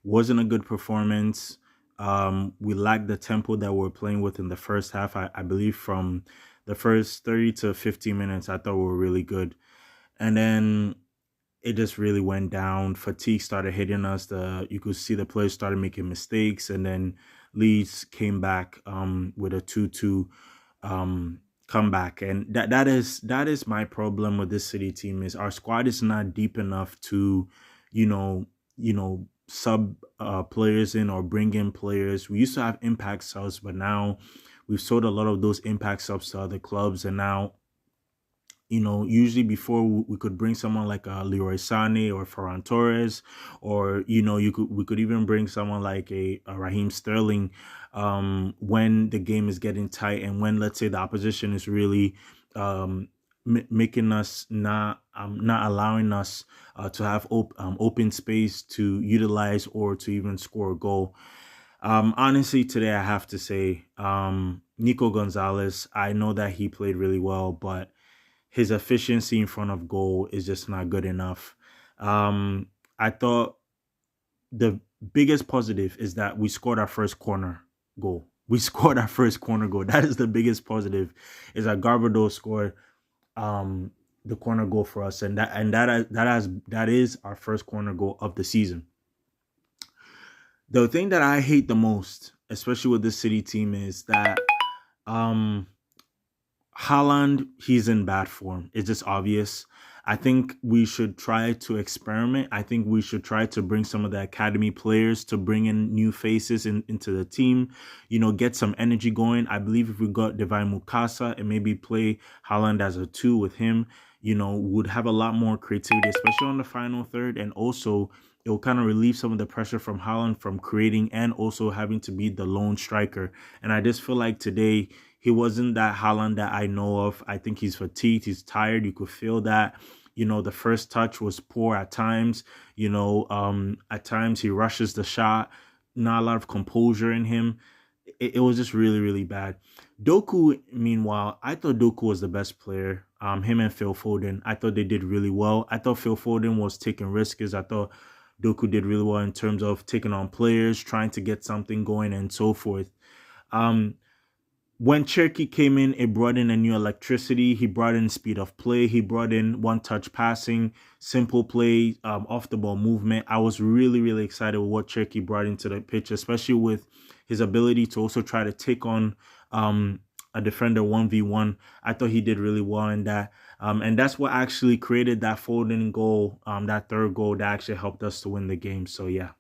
Wasn't a good performance. We lacked the tempo that we're playing with in the first half. I believe from the first 30 to 50 minutes, I thought we were really good. And then it just really went down. Fatigue started hitting us. You could see the players started making mistakes, and then Leeds came back with a 2-2 comeback. And that is my problem with this City team is our squad is not deep enough to, you know, sub players in or bring in players. We used to have impact subs, but now we've sold a lot of those impact subs to other clubs, and now usually before we could bring someone like Leroy Sané or Ferran Torres, or we could even bring someone like a Raheem Sterling when the game is getting tight and when, let's say, the opposition is really making us not allowing us to have open space to utilize or to even score a goal. Honestly, today I have to say, Nico Gonzalez, I know that he played really well, but his efficiency in front of goal is just not good enough. I thought the biggest positive is that we scored our first corner goal. We scored our first corner goal. That is the biggest positive, is that Garbado scored the corner goal for us, and that is our first corner goal of the season. The thing that I hate the most, especially with this City team, is that Haaland, he's in bad form. It's just obvious. I think we should try to experiment. I think we should try to bring some of the academy players to bring in new faces into the team, get some energy going. I believe if we got Divine Mukasa and maybe play Haaland as a 2 with him, would have a lot more creativity, especially on the final third. And also, it will kind of relieve some of the pressure from Haaland from creating and also having to be the lone striker. And I just feel like today, he wasn't that Haaland that I know of. I think he's fatigued. He's tired. You could feel that. The first touch was poor at times. At times he rushes the shot. Not a lot of composure in him. It was just really, really bad. Doku, meanwhile, I thought Doku was the best player. Him and Phil Foden, I thought they did really well. I thought Phil Foden was taking risks. I thought Doku did really well in terms of taking on players, trying to get something going, and so forth. When Cherky came in, it brought in a new electricity. He brought in speed of play. He brought in one-touch passing, simple play, off-the-ball movement. I was really, really excited with what Cherky brought into the pitch, especially with his ability to also try to take on a defender 1v1. I thought he did really well in that. And that's what actually created that Foden goal, that third goal that actually helped us to win the game. So, yeah.